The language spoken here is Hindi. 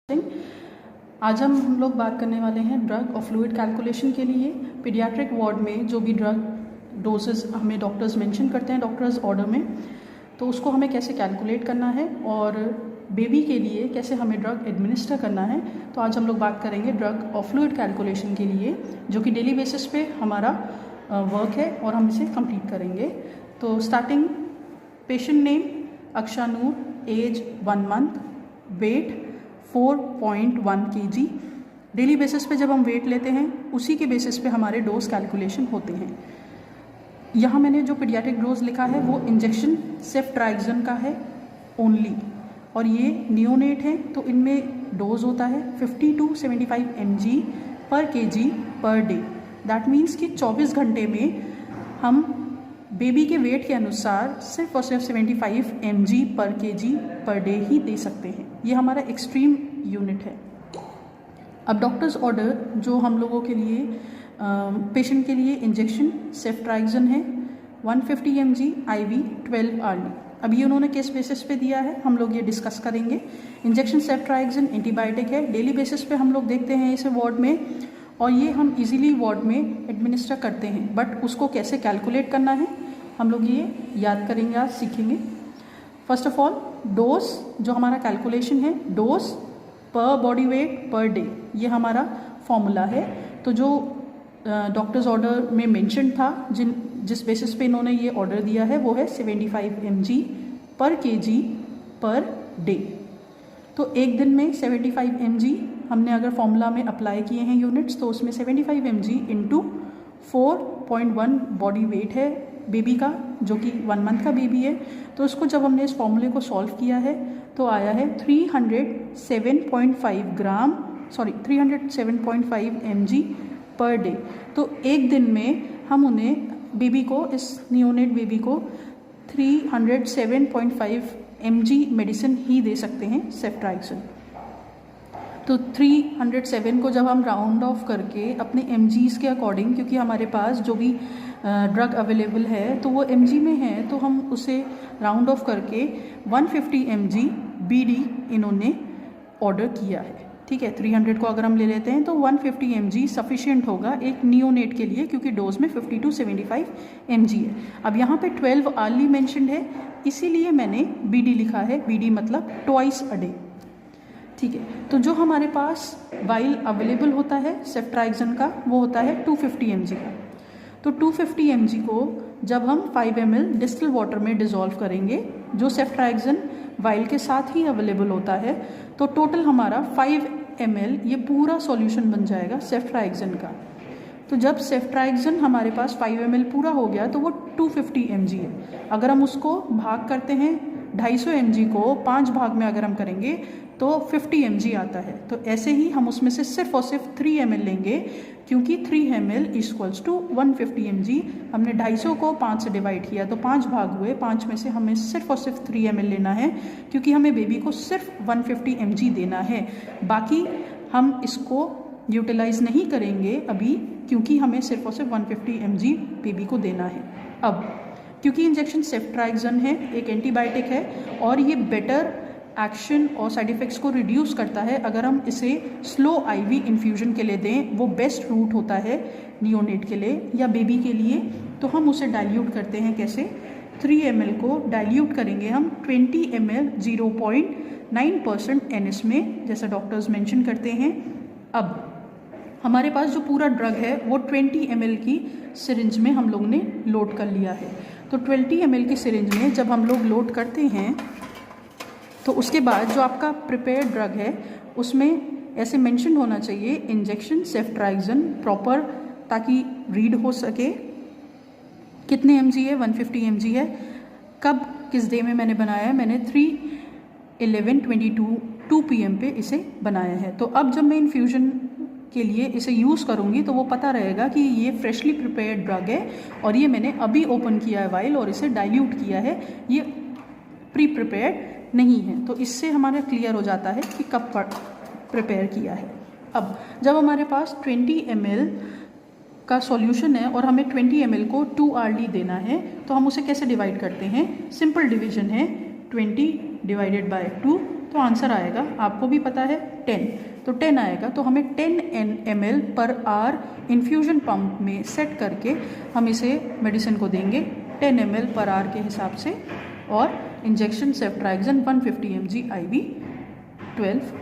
आज हम लोग बात करने वाले हैं ड्रग और फ्लूइड कैलकुलेशन के लिए पीडियाट्रिक वार्ड में जो भी ड्रग डोजेस हमें डॉक्टर्स मेंशन करते हैं डॉक्टर्स ऑर्डर में, तो उसको हमें कैसे कैलकुलेट करना है और बेबी के लिए कैसे हमें ड्रग एडमिनिस्टर करना है। तो आज हम लोग बात करेंगे ड्रग और फ्लूइड कैलकुलेशन के लिए, जो कि डेली बेसिस पे हमारा वर्क है और हम इसे कंप्लीट करेंगे। तो starting, patient name Akshanoor, age 1 month, weight 4.1 kg। Daily basis पे जब हम वेट लेते हैं उसी के बेसिस पे हमारे डोज कैलकुलेशन होते हैं। यहाँ मैंने जो पीडियाट्रिक डोज लिखा है वो इंजेक्शन सेफ्ट्राइक्सन का है ओनली, और ये नियोनेट है तो इनमें डोज होता है 50 to 75 mg पर kg per day. That means कि 24 घंटे में हम बेबी के वेट के अनुसार सिर्फ और सिर्फ 75 mg पर kg पर डे ही दे सकते हैं। ये हमारा एक्सट्रीम यूनिट है। अब डॉक्टर्स ऑर्डर जो हम लोगों के लिए पेशेंट के लिए इंजेक्शन सेफ्ट्राइक्सन है 150 mg IV 12 आवर्ली। अब ये उन्होंने किस बेसिस पे दिया है हम लोग ये डिस्कस करेंगे। इंजेक्शन सेफ्ट्राइक्सन एंटीबायोटिक है, डेली बेसिस पे हम लोग देखते हैं इसे वार्ड में, और ये हम इजीली वार्ड में एडमिनिस्टर करते हैं। बट उसको कैसे कैलकुलेट करना है हम लोग ये याद करेंगे, आज सीखेंगे। फर्स्ट ऑफ ऑल, डोज जो हमारा कैलकुलेशन है, डोज पर बॉडी वेट पर डे, ये हमारा फॉर्मूला है। तो जो डॉक्टर्स ऑर्डर में मेंशन था, जिस बेसिस पे इन्होंने ये ऑर्डर दिया है वो है 75 mg पर kg पर डे। तो एक दिन में 75 mg हमने अगर फॉर्मूला में अप्लाई किए हैं यूनिट्स, तो उसमें 75 mg इंटू 4.1 बॉडी वेट है बेबी का, जो कि 1 मंथ का बेबी है। तो उसको जब हमने इस फॉर्मूले को सॉल्व किया है तो आया है 307.5 mg पर डे। तो एक दिन में हम उन्हें बेबी को, इस नियोनेट बेबी को 307.5 mg मेडिसिन ही दे सकते हैं सेफ्ट्राइक्सन। तो 307 को जब हम राउंड ऑफ करके अपने mgs के अकॉर्डिंग, क्योंकि हमारे पास जो भी ड्रग अवेलेबल है तो वो mg में है, तो हम उसे राउंड ऑफ करके 150 mg BD इन्होंने ऑर्डर किया है। ठीक है, 300 को अगर हम ले लेते हैं तो 150 mg सफिशिएंट होगा एक नियोनेट के लिए, क्योंकि डोज में 50 to 75 mg है। अब यहाँ पे 12 आवर्ली मेंशन्ड है, इसीलिए मैंने BD लिखा है। BD मतलब ट्वाइस अ डे। ठीक है, तो जो हमारे पास वाइल अवेलेबल होता है सेफ्ट्राइक्सन का वो होता है 250 mg का। तो 250 mg को जब हम 5 ml डिस्टिल वाटर में डिज़ोल्व करेंगे, जो सेफ्ट्राइक्सन वाइल के साथ ही अवेलेबल होता है, तो टोटल हमारा 5 ml ये पूरा सॉल्यूशन बन जाएगा सेफ्ट्राइक्सन का। तो जब सेफ्ट्राइक्सन हमारे पास 5 ml पूरा हो गया तो वो 250 mg है। अगर हम उसको भाग करते हैं 250 mg को 5 भाग में अगर हम करेंगे तो 50 mg आता है। तो ऐसे ही हम उसमें से सिर्फ और सिर्फ 3 ml लेंगे, क्योंकि 3 ml इक्वल्स टू 150 mg। हमने 250 को 5 से डिवाइड किया तो 5 भाग हुए, 5 में से हमें सिर्फ और सिर्फ 3 ml लेना है, क्योंकि हमें बेबी को सिर्फ 150 mg देना है। बाकी हम इसको यूटिलाइज नहीं करेंगे अभी, क्योंकि हमें सिर्फ और सिर्फ 150 mg बेबी को देना है। अब क्योंकि इंजेक्शन सेफ्ट्राइक्सन है, एक एंटीबायोटिक है, और ये बेटर एक्शन और साइड इफ़ेक्ट्स को रिड्यूस करता है अगर हम इसे स्लो IV इन्फ्यूजन के लिए दें। वो बेस्ट रूट होता है नियोनेट के लिए या बेबी के लिए। तो हम उसे डाइल्यूट करते हैं कैसे, 3 ml को डाइल्यूट करेंगे हम 20 ml 0.9% NS में, जैसा डॉक्टर्स मेंशन करते हैं। अब हमारे पास जो पूरा ड्रग है वो 20 ml की सिरिंज में हम लोग ने लोड कर लिया है। तो 20 ml की सिरिंज में जब हम लोग लोड करते हैं तो उसके बाद जो आपका प्रिपेयर्ड ड्रग है उसमें ऐसे मेंशन होना चाहिए इंजेक्शन सेफ्ट्राइक्सन प्रॉपर, ताकि रीड हो सके कितने mg है, 150 mg है। कब किस डे में मैंने बनाया है, मैंने 3/11/22 2 PM पे इसे बनाया है। तो अब जब मैं इन्फ्यूजन के लिए इसे यूज़ करूँगी तो वो पता रहेगा कि ये फ्रेशली प्रिपेयर्ड ड्रग है और ये मैंने अभी ओपन किया है वाइल और इसे डाइल्यूट किया है, ये प्री प्रिपेयर्ड नहीं है। तो इससे हमारा क्लियर हो जाता है कि कब प्रिपेयर किया है। अब जब हमारे पास 20 ml का सॉल्यूशन है और हमें 20 ml को 2 आवर्ली देना है, तो हम उसे कैसे डिवाइड करते हैं, सिंपल डिवीजन है 20 डिवाइडेड बाय 2, तो आंसर आएगा, आपको भी पता है 10, तो 10 आएगा। तो हमें 10 ml per hour infusion pump में सेट करके हम इसे मेडिसिन को देंगे 10 ml पर आवर के हिसाब से, और इंजेक्शन सेफ्ट्राइक्सन 150 mg IV 12